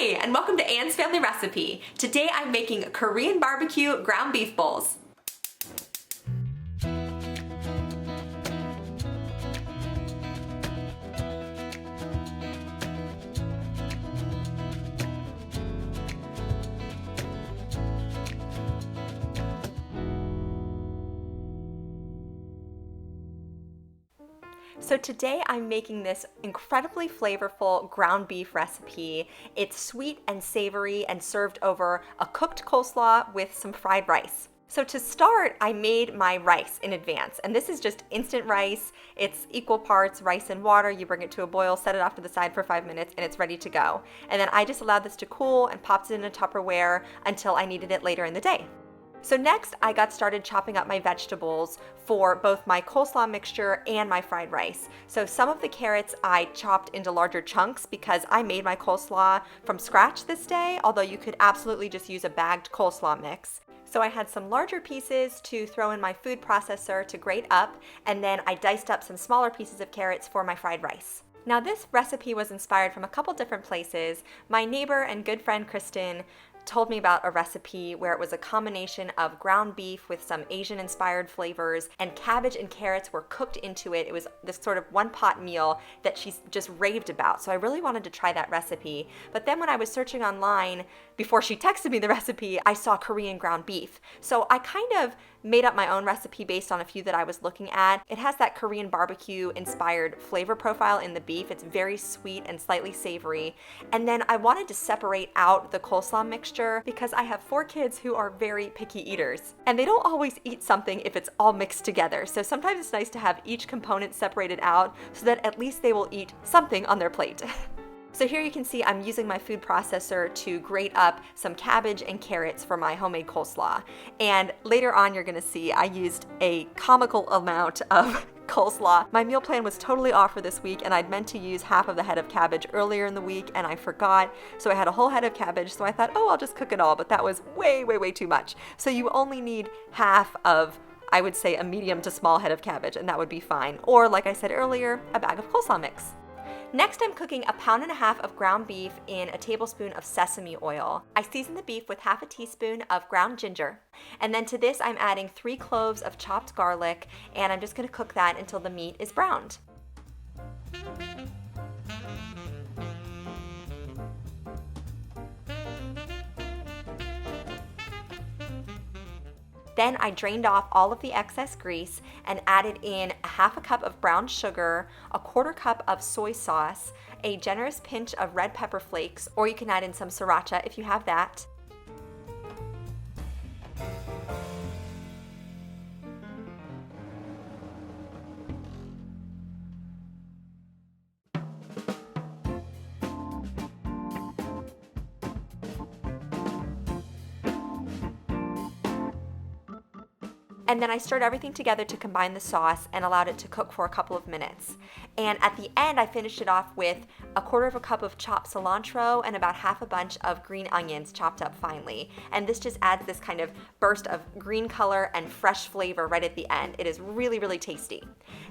Hi, and welcome to Anne's Family Recipe. Today I'm making Korean barbecue ground beef bowls. So today I'm making this incredibly flavorful ground beef recipe. It's sweet and savory and served over a cooked coleslaw with some fried rice. So to start, I made my rice in advance, and this is just instant rice. It's equal parts rice and water. You bring it to a boil, set it off to the side for 5 minutes, and it's ready to go. And then I just allowed this to cool and popped it in a Tupperware until I needed it later in the day. So next, I got started chopping up my vegetables for both my coleslaw mixture and my fried rice. So some of the carrots I chopped into larger chunks because I made my coleslaw from scratch this day, although you could absolutely just use a bagged coleslaw mix. So I had some larger pieces to throw in my food processor to grate up, and then I diced up some smaller pieces of carrots for my fried rice. Now this recipe was inspired from a couple different places. My neighbor and good friend Kristen told me about a recipe where it was a combination of ground beef with some Asian inspired flavors, and cabbage and carrots were cooked into it. It was this sort of one pot meal that she just raved about. So I really wanted to try that recipe. But then when I was searching online before she texted me the recipe, I saw Korean ground beef. So I kind of made up my own recipe based on a few that I was looking at. It has that Korean barbecue inspired flavor profile in the beef. It's very sweet and slightly savory. And then I wanted to separate out the coleslaw mixture because I have 4 kids who are very picky eaters, and they don't always eat something if it's all mixed together. So sometimes it's nice to have each component separated out so that at least they will eat something on their plate. So here you can see I'm using my food processor to grate up some cabbage and carrots for my homemade coleslaw. And later on you're gonna see I used a comical amount of coleslaw. My meal plan was totally off for this week, and I'd meant to use half of the head of cabbage earlier in the week and I forgot. So I had a whole head of cabbage, so I thought, oh, I'll just cook it all, but that was way too much. So you only need half of, I would say, a medium to small head of cabbage, and that would be fine. Or like I said earlier, a bag of coleslaw mix. Next, I'm cooking 1.5 pounds of ground beef in a tablespoon of sesame oil. I season the beef with half a teaspoon of ground ginger. And then to this, I'm adding 3 cloves of chopped garlic, and I'm just gonna cook that until the meat is browned. Then I drained off all of the excess grease and added in 1/2 cup of brown sugar, 1/4 cup of soy sauce, a generous pinch of red pepper flakes, or you can add in some sriracha if you have that. And then I stirred everything together to combine the sauce and allowed it to cook for a couple of minutes. And at the end, I finished it off with 1/4 cup of chopped cilantro and about half a bunch of green onions chopped up finely. And this just adds this kind of burst of green color and fresh flavor right at the end. It is really tasty.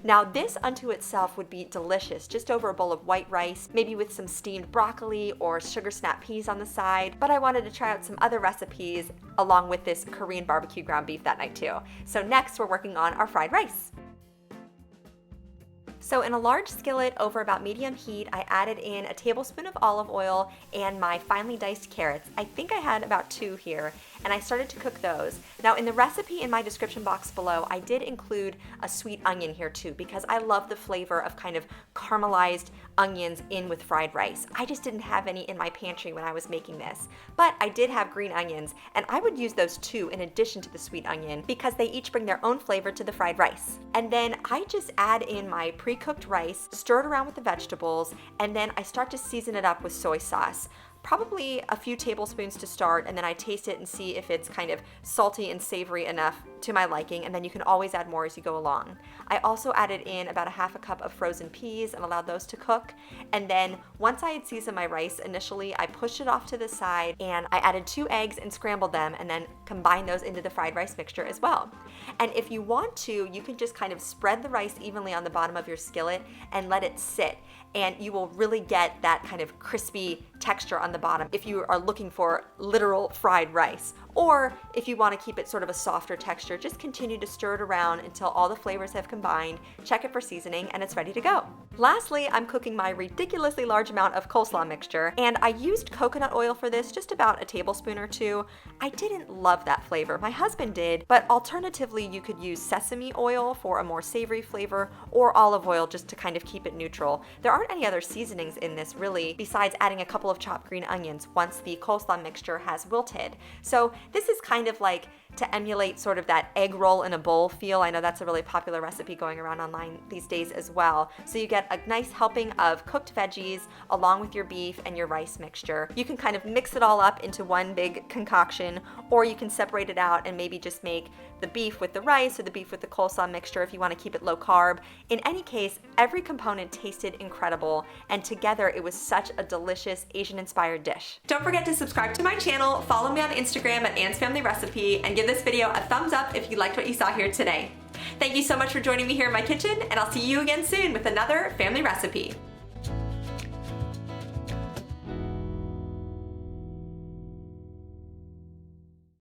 Now this unto itself would be delicious just over a bowl of white rice, maybe with some steamed broccoli or sugar snap peas on the side. But I wanted to try out some other recipes along with this Korean barbecue ground beef that night too. So next we're working on our fried rice. So in a large skillet over about medium heat, I added in a tablespoon of olive oil and my finely diced carrots. I think I had about 2 here, and I started to cook those. Now in the recipe in my description box below, I did include a sweet onion here too because I love the flavor of kind of caramelized onions in with fried rice. I just didn't have any in my pantry when I was making this, but I did have green onions, and I would use those too in addition to the sweet onion because they each bring their own flavor to the fried rice. And then I just add in my pre-cooked rice, stir it around with the vegetables, and then I start to season it up with soy sauce. Probably a few tablespoons to start, and then I taste it and see if it's kind of salty and savory enough to my liking, and then you can always add more as you go along. I also added in about a half a cup of frozen peas and allowed those to cook. And then once I had seasoned my rice initially, I pushed it off to the side and I added 2 eggs and scrambled them and then combined those into the fried rice mixture as well. And if you want to, you can just kind of spread the rice evenly on the bottom of your skillet and let it sit. And you will really get that kind of crispy texture on the bottom if you are looking for literal fried rice. Or if you want to keep it sort of a softer texture, just continue to stir it around until all the flavors have combined, check it for seasoning, and it's ready to go. Lastly, I'm cooking my ridiculously large amount of coleslaw mixture, and I used coconut oil for this, just about a tablespoon or 2. I didn't love that flavor. My husband did, but alternatively, you could use sesame oil for a more savory flavor, or olive oil just to kind of keep it neutral. There aren't any other seasonings in this really, besides adding a couple of chopped green onions once the coleslaw mixture has wilted. So this is kind of like to emulate sort of that egg roll in a bowl feel. I know that's a really popular recipe going around online these days as well. So you get a nice helping of cooked veggies along with your beef and your rice mixture. You can kind of mix it all up into one big concoction, or you can separate it out and maybe just make the beef with the rice or the beef with the coleslaw mixture if you want to keep it low carb. In any case, every component tasted incredible, and together it was such a delicious Asian-inspired dish. Don't forget to subscribe to my channel, follow me on Instagram at Anne's Family Recipe, and give this video a thumbs up if you liked what you saw here today. Thank you so much for joining me here in my kitchen, and I'll see you again soon with another family recipe.